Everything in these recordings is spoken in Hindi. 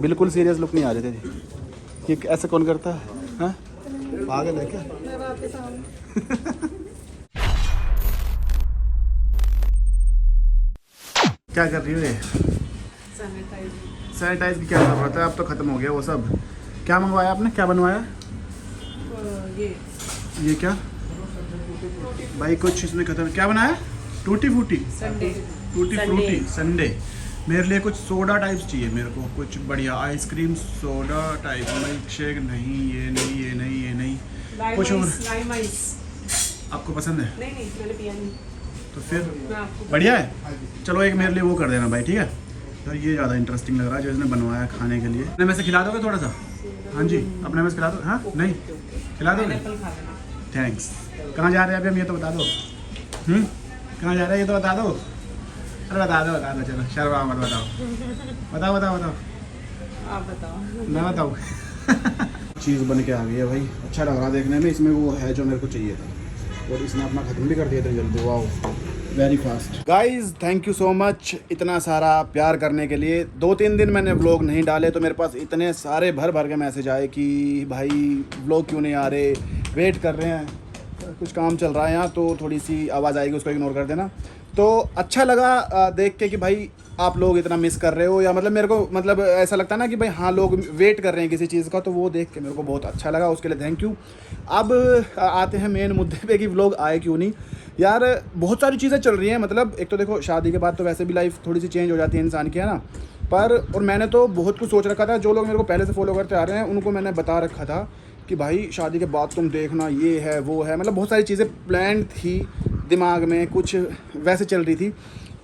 बिल्कुल सीरियस लुक नहीं आ रहे थे। ये ऐसा कौन करता है? हाँ पागल है क्या? क्या कर रही हो ये? सैनिटाइज की क्या जरूरत है, अब तो खत्म हो गया वो सब। क्या मंगवाया आपने, क्या बनवाया? ये क्या भाई, कुछ इसमें खत्म। क्या बनाया? टूटी फूटी टूटी फ्रूटी संडे। मेरे लिए कुछ सोडा टाइप्स चाहिए मेरे को, कुछ बढ़िया ice cream soda type, milk shake नहीं, ये नहीं, ये नहीं, ये नहीं, कुछ और। आपको पसंद है? नहीं मैंने पिया नहीं। तो फिर बढ़िया है। चलो एक मेरे लिए वो कर देना भाई, ठीक है? तो ये ज़्यादा इंटरेस्टिंग लग रहा है जो इसने बनवाया खाने के लिए। अपने में से खिला दोगे थोड़ा सा? हाँ जी, अपने में से खिला दो। हाँ नहीं खिला दोगे? थैंक्स। कहाँ जा रहे हैं अभी हम, ये तो बता दो। कहाँ जा रहे हैं ये तो बता दो। अरे बता दो चलो, शर्मा मत, बताओ। आप बताओ। मैं बताऊँ? चीज़ बन के आ गई है भाई, अच्छा लग रहा है देखने में। इसमें वो है जो मेरे को चाहिए था, और इसने अपना ख़त्म भी कर दिया था जल्दी। वाह very fast. Guys thank you so much इतना सारा प्यार करने के लिए। 2-3 दिन मैंने व्लॉग नहीं डाले तो मेरे पास इतने सारे भर के मैसेज आए कि भाई व्लॉग क्यों नहीं आ रहे, वेट कर रहे हैं, कुछ काम चल रहा है यहाँ, तो थोड़ी सी आवाज़ आएगी, उसको इग्नोर कर देना। तो अच्छा लगा देख के कि भाई आप लोग इतना मिस कर रहे हो, या मतलब मेरे को मतलब ऐसा लगता है ना कि भाई हाँ लोग वेट कर रहे हैं किसी चीज़ का, तो वो देख के मेरे को बहुत अच्छा लगा, उसके लिए थैंक यू। अब आते हैं मेन मुद्दे पे कि व्लॉग आए क्यों नहीं। यार बहुत सारी चीज़ें चल रही हैं, मतलब एक तो देखो शादी के बाद तो वैसे भी लाइफ थोड़ी सी चेंज हो जाती है इंसान की, है ना। पर और मैंने तो बहुत कुछ सोच रखा था, जो लोग मेरे को पहले से फॉलो करते आ रहे हैं उनको मैंने बता रखा था कि भाई शादी के बाद तुम देखना ये है वो है, मतलब बहुत सारी चीज़ें प्लान थी दिमाग में, कुछ वैसे चल रही थी,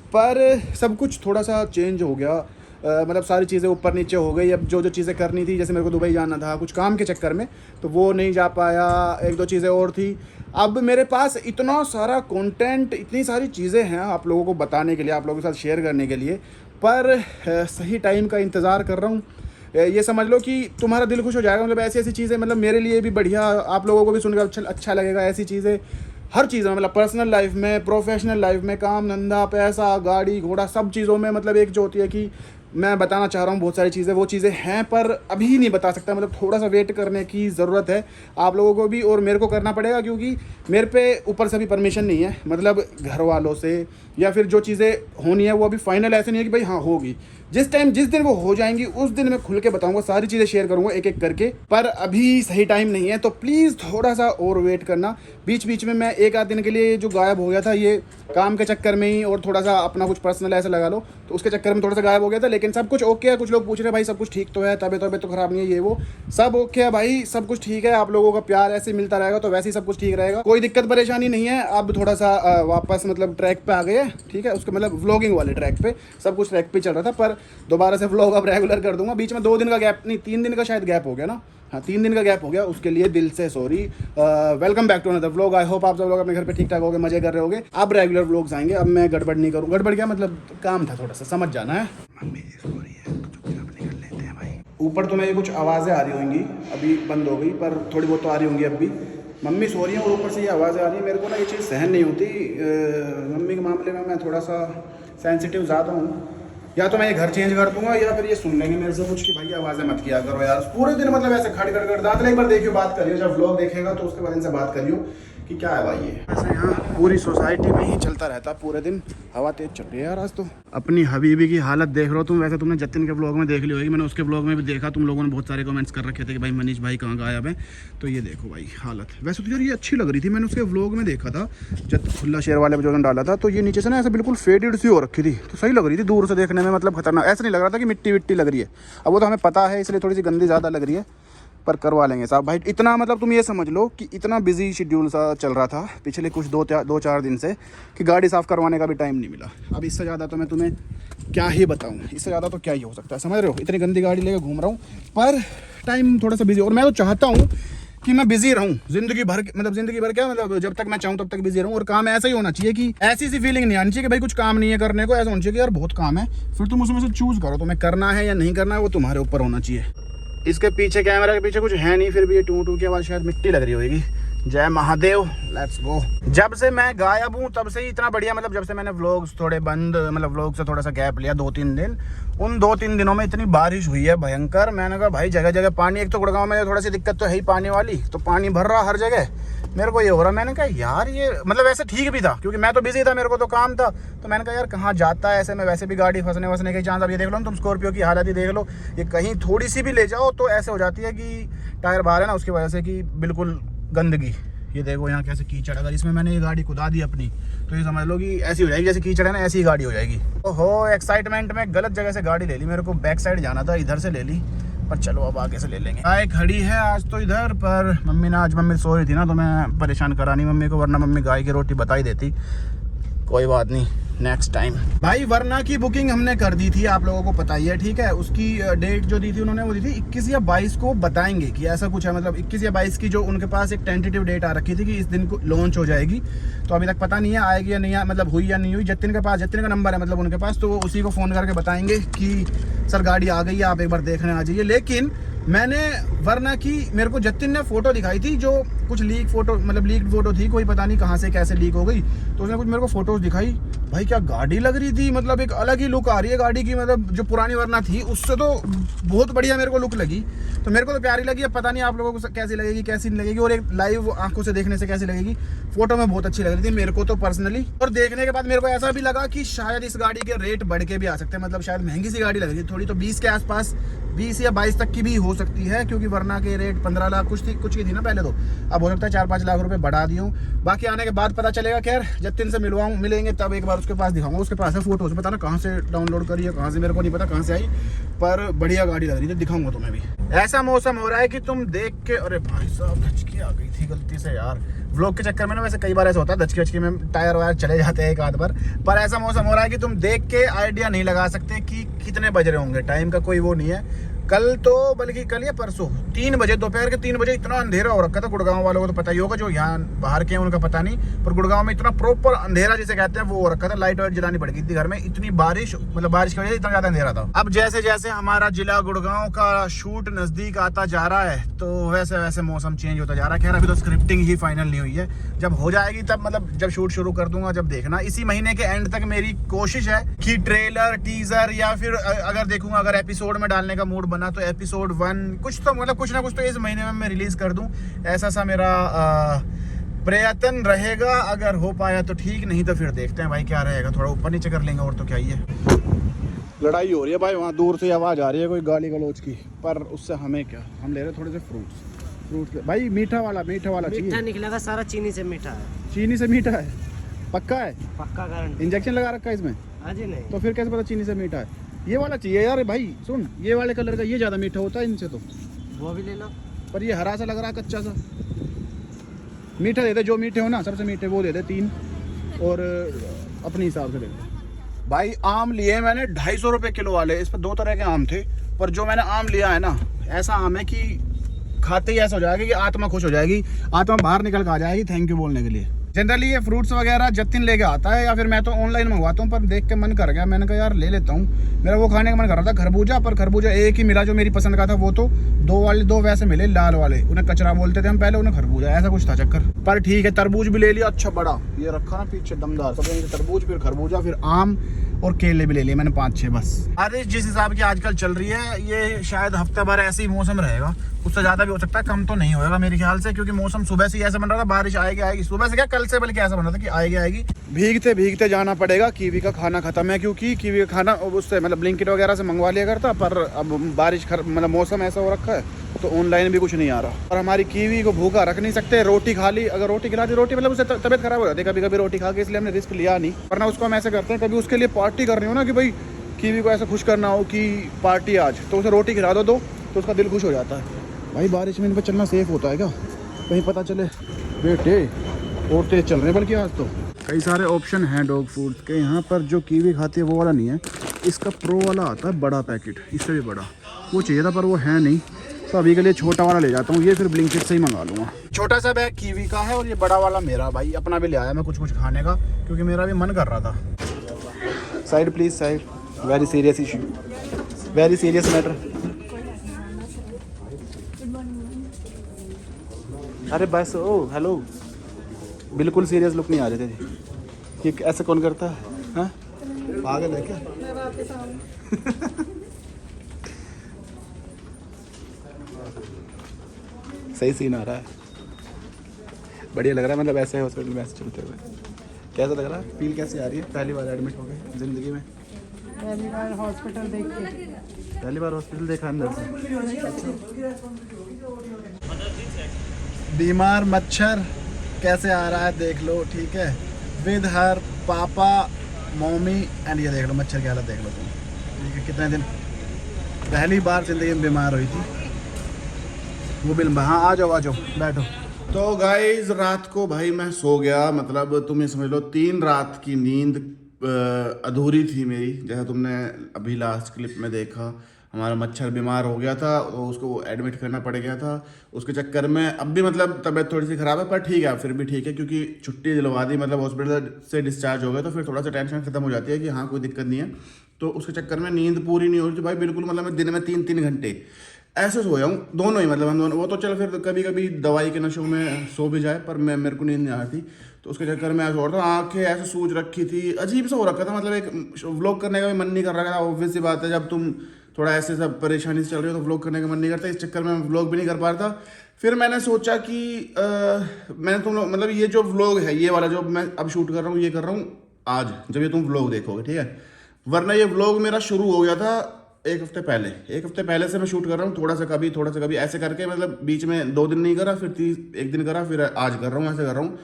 पर सब कुछ थोड़ा सा चेंज हो गया। मतलब सारी चीज़ें ऊपर नीचे हो गई। अब जो चीज़ें करनी थी, जैसे मेरे को दुबई जाना था कुछ काम के चक्कर में, तो वो नहीं जा पाया। 1-2 चीज़ें और थी। अब मेरे पास इतना सारा कंटेंट, इतनी सारी चीज़ें हैं आप लोगों को बताने के लिए, आप लोगों के साथ शेयर करने के लिए, पर सही टाइम का इंतज़ार कर रहा हूँ। ये समझ लो कि तुम्हारा दिल खुश हो जाएगा। मतलब ऐसी चीज़ें, मतलब मेरे लिए भी बढ़िया, आप लोगों को भी सुनकर अच्छा लगेगा। ऐसी चीज़ें हर चीज़ में, मतलब पर्सनल लाइफ में, प्रोफेशनल लाइफ में, काम धंधा, पैसा, गाड़ी घोड़ा, सब चीज़ों में, मतलब एक जो होती है कि मैं बताना चाह रहा हूँ बहुत सारी चीज़ें, वो चीज़ें हैं पर अभी नहीं बता सकता। मतलब थोड़ा सा वेट करने की ज़रूरत है आप लोगों को भी, और मेरे को करना पड़ेगा, क्योंकि मेरे पे ऊपर से भी परमिशन नहीं है, मतलब घर वालों से, या फिर जो चीज़ें होनी है वो अभी फाइनल ऐसे नहीं है कि भाई हाँ होगी। जिस दिन वो हो जाएंगी उस दिन मैं खुल के बताऊंगा, सारी चीज़ें शेयर करूंगा एक एक करके, पर अभी सही टाइम नहीं है। तो प्लीज़ थोड़ा सा और वेट करना। बीच में मैं 1-8 दिन के लिए जो गायब हो गया था, ये काम के चक्कर में ही, और थोड़ा सा अपना कुछ पर्सनल ऐसा लगा लो, तो उसके चक्कर में थोड़ा सा गायब हो गया था। लेकिन सब कुछ ओके है। कुछ लोग पूछ रहे हैं भाई सब कुछ ठीक तो है, तबीयत तो ख़राब नहीं है, ये वो सब ओके है भाई, सब कुछ ठीक है। आप लोगों का प्यार ऐसे मिलता रहेगा तो वैसे ही सब कुछ ठीक रहेगा, कोई दिक्कत परेशानी नहीं है। अब थोड़ा सा वापस मतलब ट्रैक पे आ गए, ठीक है, उसके मतलब व्लॉगिंग वाले ट्रैक पे, सब कुछ ट्रैक पे चल रहा था, पर दोबारा से व्लॉग अब रेगुलर कर दूंगा। बीच में 2 दिन का गैप, नहीं 3 दिन का शायद गैप हो गया ना, हाँ 3 दिन का गैप हो गया, उसके लिए दिल से sorry. Welcome back to another vlog. I hope आप सब लोग अपने घर पे ठीक ठाक होगे, मजे कर रहे होगे। अब रेगुलर व्लॉग्स आएंगे, अब मैं गड़बड़ नहीं करूँ। गड़बड़ क्या मतलब, काम था थोड़ा सा, समझ जाना है। मम्मी सो रही है, चुपचाप निकल लेते हैं भाई। ऊपर तो मेरी कुछ आवाज़ें आ रही होंगी, अभी बंद हो गई, पर थोड़ी बहुत तो आ रही होंगी अब भी। मम्मी सो रही है और ऊपर से ये आवाज़ें आ रही है। मेरे को ना ये चीज़ सहन नहीं होती। मम्मी के मामले में मैं थोड़ा सा सेंसिटिव ज़्यादा हूँ। या तो मैं ये घर चेंज कर दूंगा, या फिर ये सुन लेंगे मेरे से कुछ कि भाई आवाज़ें मत किया करो यार पूरे दिन, मतलब ऐसे खड़ दांत। एक बार देखियो, बात करियो, जब व्लॉग देखेगा तो उसके बाद इनसे बात करियो कि क्या है भाई ये। ऐसे यहाँ पूरी सोसाइटी में ही चलता रहता पूरे दिन। हवा तेज चल रही है यार आज तो। अपनी हबीबी की हालत देख रहे हो तुम। वैसे तुमने जतिन के व्लॉग में देख ली होगी, मैंने उसके व्लॉग में भी देखा, तुम लोगों ने बहुत सारे कमेंट्स कर रखे थे कि भाई मनीष भाई कहाँ गायब है। तो ये देखो भाई हालत। वैसे तो यार ये अच्छी लग रही थी, मैंने उसके व्लॉग में देखा था जब खुला शेर वाले में जो डाला था, तो ये नीचे से ना ऐसे बिल्कुल फेडेड सी हो रखी थी, तो सही लग रही थी दूर से देखने में, मतलब खतरनाक। ऐसा नहीं लग रहा था कि मिट्टी विट्टी लग रही है। अब वो तो हमें पता है, इसलिए थोड़ी सी गंदी ज़्यादा लग रही है, पर करवा लेंगे साहब भाई। इतना मतलब तुम ये समझ लो कि इतना बिजी शेड्यूल सा चल रहा था पिछले कुछ 2-4 दिन से कि गाड़ी साफ़ करवाने का भी टाइम नहीं मिला। अब इससे ज़्यादा तो मैं तुम्हें क्या ही बताऊं, इससे ज़्यादा तो क्या ही हो सकता है, समझ रहे हो। इतनी गंदी गाड़ी लेकर घूम रहा हूँ, पर टाइम थोड़ा सा बिजी। और मैं तो चाहता हूँ कि मैं बिजी रहूं ज़िंदगी भर, मतलब ज़िंदगी भर क्या, मतलब जब तक मैं चाहूँ तब तक बिजी रहूं। और काम ऐसा ही होना चाहिए कि ऐसी सी फीलिंग नहीं आनी चाहिए कि भाई कुछ काम नहीं है करने को। ऐसा होना चाहिए कि यार बहुत काम है, फिर तुम उसमें से चूज़ करो तुम्हें करना है या नहीं करना है, वो तुम्हारे ऊपर होना चाहिए। इसके पीछे कैमरा के पीछे कुछ है नहीं, फिर भी ये टू की आवाज़ शायद मिट्टी लग रही होगी। जय महादेव, लेट्स गो। जब से मैं गायब हूँ तब से ही इतना बढ़िया, मतलब जब से मैंने व्लॉग्स थोड़े बंद, मतलब व्लॉग से थोड़ा सा गैप लिया 2-3 दिन, उन 2-3 दिनों में इतनी बारिश हुई है भयंकर। मैंने कहा भाई जगह जगह पानी, एक तो गुड़गांव में थोड़ी सी दिक्कत तो है ही पानी वाली, तो पानी भर रहा हर जगह। मेरे को ये हो रहा, मैंने कहा यार ये मतलब वैसे ठीक भी था क्योंकि मैं तो बिजी था, मेरे को तो काम था, तो मैंने कहा यार कहाँ जाता है ऐसे में, वैसे भी गाड़ी फंसने वसने के चांस। अब ये देख लो तुम स्कॉर्पियो की हालत ही देख लो, ये कहीं थोड़ी सी भी ले जाओ तो ऐसे हो जाती है कि टायर बाहर है ना, उसकी वजह से कि बिल्कुल गंदगी। ये देखो यहाँ कैसे कीचड़, अगर इसमें मैंने ये गाड़ी कुदा दी अपनी तो ये समझ लो कि ऐसी हो जाएगी जैसे कीचड़ है ना, ऐसी ही गाड़ी हो जाएगी। ओहो, एक्साइटमेंट में गलत जगह से गाड़ी ले ली, मेरे को बैक साइड जाना था, इधर से ले ली, पर चलो अब आगे से ले लेंगे। गाय खड़ी है आज तो इधर, पर मम्मी ने, आज मम्मी सो रही थी ना तो मैं परेशान करा नहीं मम्मी को, वरना मम्मी गाय की रोटी बता ही देती। कोई बात नहीं, नेक्स्ट टाइम। भाई वरना की बुकिंग हमने कर दी थी, आप लोगों को पता ही है, ठीक है। उसकी डेट जो दी थी उन्होंने, वो दी थी 21 या 22 को बताएंगे कि ऐसा कुछ है, मतलब 21 या 22 की जो उनके पास एक टेंटेटिव डेट आ रखी थी कि इस दिन को लॉन्च हो जाएगी। तो अभी तक पता नहीं है आएगी या नहीं, मतलब हुई या नहीं हुई। जतिन के पास, जतिन का नंबर है मतलब उनके पास, तो वो उसी को फ़ोन करके बताएंगे कि सर गाड़ी आ गई है, आप एक बार देखने आ जाइए। लेकिन मैंने वरना की, मेरे को जतिन ने फोटो दिखाई थी जो कुछ लीक फोटो, मतलब लीक फोटो थी, कोई पता नहीं कहाँ से कैसे लीक हो गई, तो उसने कुछ मेरे को फोटोज दिखाई। भाई क्या गाड़ी लग रही थी, मतलब एक अलग ही लुक आ रही है गाड़ी की, मतलब जो पुरानी वरना थी उससे तो बहुत बढ़िया मेरे को लुक लगी, तो मेरे को तो प्यारी लगी। अब पता नहीं आप लोगों को कैसी लगेगी कैसी नहीं लगेगी, और एक लाइव आंखों से देखने से कैसी लगेगी। फोटो में बहुत अच्छी लग रही थी मेरे को तो पर्सनली, और देखने के बाद मेरे को ऐसा भी लगा कि शायद इस गाड़ी के रेट बढ़ के भी आ सकते हैं, मतलब शायद महंगी सी गाड़ी लग रही थी थोड़ी, तो 20 के आसपास, 20 या 22 तक की भी हो सकती है, क्योंकि वरना के रेट 15 लाख कुछ की थी ना पहले, तो अब हो सकता है 4-5 लाख रुपए बढ़ा दी हूँ। बाकी आने के बाद पता चलेगा। खैर जतिन से मिलेंगे तब एक बार उसके पास दिखाऊंगा, उसके पास है फोटोज, पता ना कहाँ से डाउनलोड करी है, कहाँ से मेरे को नहीं पता कहाँ से आई, पर बढ़िया गाड़ी लग रही थी, दिखाऊंगा तुम्हें भी। ऐसा मौसम हो रहा है कि तुम देख के, अरे भाई साहब धचकी आ गई थी गलती से यार, व्लॉग के चक्कर में ना, वैसे कई बार ऐसा होता है धचकी में टायर वायर चले जाते हैं एक आध बार, पर ऐसा मौसम हो रहा है कि तुम देख के आइडिया नहीं लगा सकते कि कितने बज रहे होंगे, टाइम का कोई वो नहीं है। कल तो, बल्कि कल या परसों 3 बजे, दोपहर के 3 बजे इतना अंधेरा हो रखा था। गुड़गांव वालों को तो पता ही होगा, जो यहाँ बाहर के हैं उनका पता नहीं, पर गुड़गांव में इतना प्रॉपर अंधेरा जिसे कहते हैं वो हो रखा था, लाइट वाइट जलानी पड़ गई थी घर में, इतनी बारिश, मतलब बारिश की वजह से इतना ज्यादा अंधेरा था। अब जैसे जैसे हमारा जिला गुड़गांव का शूट नजदीक आता जा रहा है तो वैसे वैसे मौसम चेंज होता जा रहा है। खैर अभी तो स्क्रिप्टिंग ही फाइनल नहीं हुई है, जब हो जाएगी तब, मतलब जब शूट शुरू कर दूंगा जब देखना। इसी महीने के एंड तक मेरी कोशिश है कि ट्रेलर, टीजर, या फिर अगर देखूंगा अगर एपिसोड में डालने का मूड बना तो एपिसोड 1 कुछ तो, मतलब कुछ ना कुछ तो इस महीने में मैं रिलीज कर दूं, ऐसा सा मेरा प्रयत्न रहेगा। अगर हो पाया तो ठीक, नहीं तो फिर देखते हैं भाई क्या रहेगा, थोड़ा ऊपर नीचे कर लेंगे, और तो क्या ही है। लड़ाई हो रही है भाई, वहाँ दूर से आवाज़ आ रही है कोई गाली गलौज की, पर उससे हमें क्या, हम ले रहे थोड़े से फ्रूट्स भाई। मीठा वाला चाहिए। मीठा निकलेगा सारा, चीनी से मीठा है। चीनी से मीठा है? पक्का है? पक्का गारंटी। इंजेक्शन लगा रखा है इसमें? हाँ जी नहीं। तो फिर कैसे पता चीनी से मीठा है? ये वाला चाहिए यार भाई, सुन ये वाले कलर का, ये ज़्यादा मीठा होता है इनसे तो। वो भी ले लो। पर ये हरा सा लग रहा है, कच्चा सा। मीठा दे दे, जो मीठे हो ना सबसे मीठे वो दे दे 3, और अपने हिसाब से दे दे भाई। आम लिए मैंने 250 रुपये किलो वाले, इस पर 2 तरह के आम थे, पर जो मैंने आम लिया है ना, ऐसा आम है कि खाते ही ऐसा हो जाएगा कि आत्मा खुश हो जाएगी, आत्मा बाहर निकल कर आ जाएगी थैंक यू बोलने के लिए। जनरली ये फ्रूट्स वगैरह जतिन लेके आता है, या फिर मैं तो ऑनलाइन मंगवाता हूँ, पर देख के मन कर गया, मैंने कहा यार ले लेता हूँ। मेरा वो खाने का मन कर रहा था खरबूजा, पर खरबूजा एक ही मिला जो मेरी पसंद का था, वो तो 2 वैसे मिले लाल वाले, उन्हें कचरा बोलते थे हम पहले, उन्हें खरबूजा, ऐसा कुछ था चक्कर। पर ठीक है, तरबूज भी ले लिया, अच्छा बड़ा ये रखा ना पीछे दमदार, सबसे तरबूज, फिर खरबूजा, फिर आम और केले भी ले लिए मैंने 5-6 बस। बारिश जिस हिसाब की आजकल चल रही है, ये शायद हफ्ते भर ऐसे ही मौसम रहेगा, उससे ज़्यादा भी हो सकता है, कम तो नहीं होगा मेरे ख्याल से, क्योंकि मौसम सुबह से ऐसा बन रहा था बारिश आएगी सुबह से, क्या कल से बल्कि ऐसा बन रहा था कि आएगी। भीगते भीगते जाना पड़ेगा, कीवी का खाना खत्म है, क्योंकि कीवी का खाना उससे मतलब ब्लिंकिट वगैरह से मंगवा लिया करता, पर अब बारिश मतलब मौसम ऐसा हो रखा है तो ऑनलाइन भी कुछ नहीं आ रहा, और हमारी कीवी को भूखा रख नहीं सकते। रोटी खा ली, अगर रोटी खिला दी, रोटी मतलब उससे तबियत खराब हो जाती है कभी रोटी खा के, इसलिए हमने रिस्क लिया नहीं, वरना उसको हम ऐसे करते हैं कभी उसके लिए पार्टी करनी हो ना, कि भाई कीवी को ऐसा खुश करना हो कि पार्टी आज, तो उसे रोटी खिला दो तो उसका दिल खुश हो जाता है। भाई बारिश में इन पर चलना सेफ होता है क्या, कहीं पता चले बेटे और तेज चल रहे हैं, बल्कि आज तो कई सारे ऑप्शन हैं डॉग फूड के यहाँ पर। जो कीवी खाती है वो वाला नहीं है, इसका प्रो वाला आता है बड़ा पैकेट, इससे भी बड़ा, वो चाहिए था पर वो है नहीं, तो अभी के लिए छोटा वाला ले जाता हूँ, ये फिर ब्लिंकिट से ही मंगा लूँगा। छोटा सा बैग कीवी का है, और ये बड़ा वाला मेरा, भाई अपना भी ले आया मैं कुछ खाने का, क्योंकि मेरा भी मन कर रहा था। Side please side, very serious issue, very serious matter. अरे बस ओ हेलो, बिल्कुल सीरियस लुक नहीं आ रहे थे। ये ऐसा कौन करता है? हाँ पागल है क्या? मैं वापस आऊँ। सही सीन आ रहा है, बढ़िया लग रहा है। मतलब ऐसे हॉस्पिटल में ऐसे चलते हुए कैसा लग रहा है? फील कैसे आ रही है? पहली बार एडमिट हो गए ज़िंदगी में? पहली बार हॉस्पिटल देख के। पहली बार हॉस्पिटल देखा अंदर से? बीमार मच्छर कैसे आ रहा है देख लो, ठीक है, with her papa mummy and ये देख लो मच्छर की हालत देख लो तुम, ठीक है। कितने दिन पहली बार ज़िंदगी में बीमार हुई थी वो भी लंबा। हाँ आ जाओ बैठो। तो गाइज रात को भाई मैं सो गया, मतलब तुम ये समझ लो 3 रात की नींद अधूरी थी मेरी। जैसा तुमने अभी लास्ट क्लिप में देखा, हमारा मच्छर बीमार हो गया था, तो उसको एडमिट करना पड़ गया था। उसके चक्कर में अब भी मतलब तबीयत थोड़ी सी ख़राब है, पर ठीक है, फिर भी ठीक है, क्योंकि छुट्टी दिलवा दी, मतलब हॉस्पिटल से डिस्चार्ज हो गया, तो फिर थोड़ा सा टेंशन खत्म हो जाती है कि हाँ कोई दिक्कत नहीं है। तो उसके चक्कर में नींद पूरी नहीं हो रही थी भाई बिल्कुल, मतलब मैं दिन में 3-3 घंटे ऐसे सोया हूँ, दोनों ही, मतलब हम दोनों। वो तो चल फिर कभी कभी दवाई के नशों में सो भी जाए, पर मेरे को नींद नहीं आ रही थी, तो उसके चक्कर में ऐसा हो रहा था, आंखें ऐसे सूज रखी थी, अजीब सा हो रखा था। मतलब एक व्लॉग करने का भी मन नहीं कर रहा था। ऑब्वियस सी बात है, जब तुम थोड़ा ऐसे सब परेशानी से चल रही हो तो व्लॉग करने का मन नहीं करता। इस चक्कर में व्लॉग भी नहीं कर पा रहा था। फिर मैंने सोचा कि मैंने तुम लोग, मतलब ये जो व्लॉग है, ये वाला जो मैं अब शूट कर रहा हूँ, ये कर रहा हूँ आज, जब ये तुम व्लॉग देखोगे, ठीक है। वरना ये व्लॉग मेरा शुरू हो गया था 1 हफ्ते पहले। 1 हफ्ते पहले से मैं शूट कर रहा हूँ, थोड़ा सा कभी ऐसे करके, मतलब बीच में 2 दिन नहीं करा, फिर 1 दिन करा, फिर आज कर रहा हूँ, ऐसे कर रहा हूँ।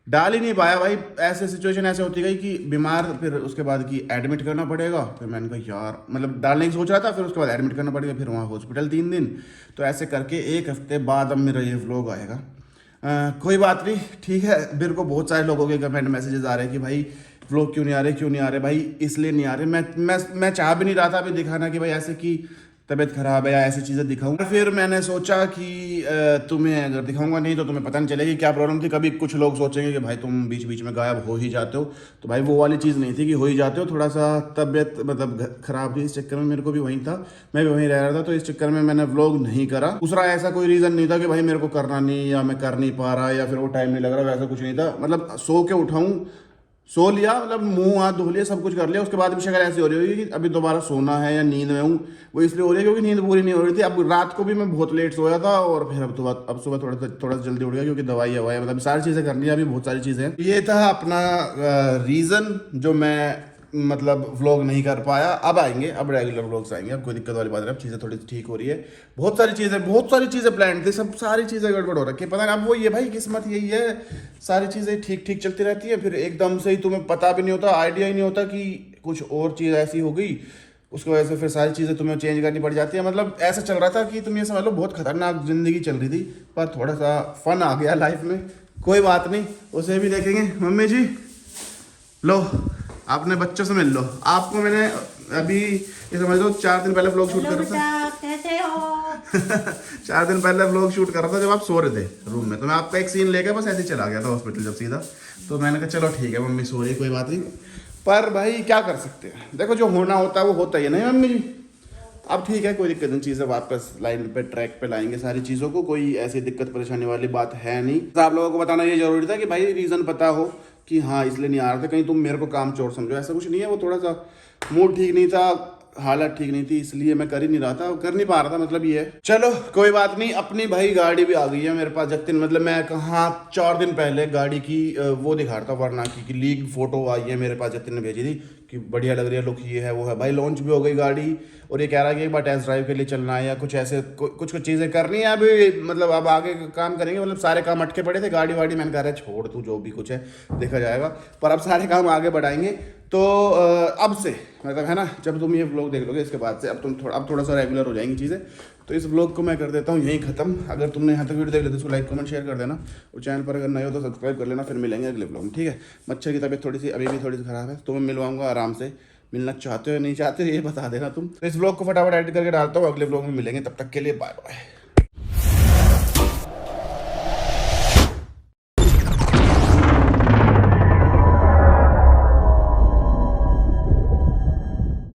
डाल ही नहीं पाया भाई, ऐसे सिचुएशन ऐसे होती गई कि बीमार, फिर उसके बाद कि एडमिट करना पड़ेगा। फिर मैंने कहा यार, मतलब डालने की सोच रहा था, फिर उसके बाद एडमिट करना पड़ेगा, फिर वहाँ हॉस्पिटल 3 दिन। तो ऐसे करके 1 हफ्ते बाद अब मेरा ये व्लॉग आएगा। कोई बात नहीं, ठीक है। मेरे को बहुत सारे लोगों के कमेंट मैसेजेस आ रहे हैं कि भाई व्लॉग क्यों नहीं आ रहे भाई, इसलिए नहीं आ रहे। मैं चाह भी नहीं रहा था अभी दिखाना कि भाई ऐसे कि तबीयत खराब है या ऐसी चीज़ें दिखाऊँ। फिर मैंने सोचा कि तुम्हें अगर दिखाऊंगा नहीं तो तुम्हें पता नहीं चलेगी क्या प्रॉब्लम थी। कभी कुछ लोग सोचेंगे कि भाई तुम बीच बीच में गायब हो ही जाते हो, तो भाई वो वाली चीज़ नहीं थी कि हो ही जाते हो, थोड़ा सा तबीयत मतलब खराब थी, इस चक्कर में मेरे को भी वहीं था, मैं भी वहीं रह रहा था, तो इस चक्कर में मैंने व्लॉग नहीं करा। दूसरा ऐसा कोई रीज़न नहीं था कि भाई मेरे को करना नहीं, या मैं कर नहीं पा रहा, या फिर वो टाइम नहीं लग रहा, वैसा कुछ नहीं था। मतलब सो के उठाऊँ, सो लिया, मतलब मुंह हाथ धो लिया, सब कुछ कर लिया, उसके बाद भी शक्ल ऐसी हो रही होगी कि अभी दोबारा सोना है या नींद में हूँ। वो इसलिए हो रही है क्योंकि नींद पूरी नहीं हो रही थी। अब रात को भी मैं बहुत लेट सोया था, और फिर अब सुबह थोड़ा सा जल्दी उठ गया, क्योंकि दवाई मतलब सारी चीज़ें करनी है, अभी बहुत सारी चीज़ें हैं। ये था अपना रीज़न जो मैं मतलब व्लॉग नहीं कर पाया। अब आएंगे, अब रेगुलर व्लॉग्स आएंगे, अब कोई दिक्कत वाली बात नहीं, अब चीज़ें थोड़ी ठीक हो रही है। बहुत सारी चीज़ें प्लान थी, सब सारी चीज़ें गड़बड़ हो रखी है, पता नहीं। अब वो ये भाई किस्मत यही है, सारी चीज़ें ठीक चलती रहती है, फिर एकदम से ही तुम्हें पता भी नहीं होता, आइडिया ही नहीं होता कि कुछ और चीज़ ऐसी हो गई, उसकी वजह से फिर सारी चीज़ें तुम्हें चेंज करनी पड़ जाती है। मतलब ऐसा चल रहा था कि तुम ये समझ लो बहुत खतरनाक ज़िंदगी चल रही थी, पर थोड़ा सा फन आ गया लाइफ में। कोई बात नहीं, उसे भी देखेंगे। मम्मी जी लो, अपने बच्चों से मिल लो। आपको मैंने अभी ये समझ लो 4 दिन पहले व्लॉग शूट कर रहा था। कैसे हो? 4 दिन पहले व्लॉग शूट कर रहा था जब आप सो रहे थे रूम में, तो मैं आपका एक सीन लेकर बस ऐसे ही चला गया था हॉस्पिटल जब सीधा। तो मैंने कहा चलो ठीक है, मम्मी सो रही, कोई बात नहीं। पर भाई क्या कर सकते हैं, देखो जो होना होता है वो होता ही है, नहीं मम्मी जी? अब ठीक है, कोई दिक्कत नहीं, चीज़ें वापस लाइन पे ट्रैक पे लाएंगे सारी चीज़ों को, कोई ऐसी दिक्कत परेशानी वाली बात है नहीं। तो आप लोगों को बताना ये जरूरी था कि भाई रीज़न पता हो कि हाँ इसलिए नहीं आ रहा था, कहीं तुम मेरे को काम चोर समझो, ऐसा कुछ नहीं है। वो थोड़ा सा मूड ठीक नहीं था, हालत ठीक नहीं थी, इसलिए मैं कर ही नहीं रहा था, कर नहीं पा रहा था, मतलब ये है। चलो कोई बात नहीं। अपनी भाई गाड़ी भी आ गई है मेरे पास जतिन, मतलब मैं कहाँ 4 दिन पहले गाड़ी की वो दिखा रहा था, वरना की लीक फोटो आई है मेरे पास, जतिन ने भेजी थी कि बढ़िया लग रही है, लुक ये है वो है। भाई लॉन्च भी हो गई गाड़ी, और ये कह रहा है कि एक बार टेस्ट ड्राइव के लिए चलना है, या कुछ ऐसे कुछ चीज़ें करनी है अभी, मतलब अब आगे काम करेंगे। मतलब सारे काम अटके पड़े थे, गाड़ी वाड़ी मैंने कह रहा है छोड़ तू, जो भी कुछ है देखा जाएगा, पर अब सारे काम आगे बढ़ाएंगे। तो अब से मतलब है ना, जब तुम ये व्लॉग देख लोगे इसके बाद से अब थोड़ा सा रेगुलर हो जाएंगी चीज़ें। तो इस व्लॉग को मैं कर देता हूँ यहीं ख़त्म। अगर तुमने यहाँ तक वीडियो देख लिया तो उसको लाइक कमेंट शेयर कर देना, और चैनल पर अगर नए हो तो सब्सक्राइब कर लेना। फिर मिलेंगे अगले व्लॉग में, ठीक है। मच्छर की तबीयत थोड़ी सी अभी भी थोड़ी सी ख़राब है, तो मैं मिलवाऊंगा आराम से। मिलना चाहते हो या नहीं चाहते हो ये बता देना तुम। तो इस व्लॉग को फटाफट एडिट करके डालता हूँ, अगले व्लॉग में मिलेंगे, तब तक के लिए बाय बाय।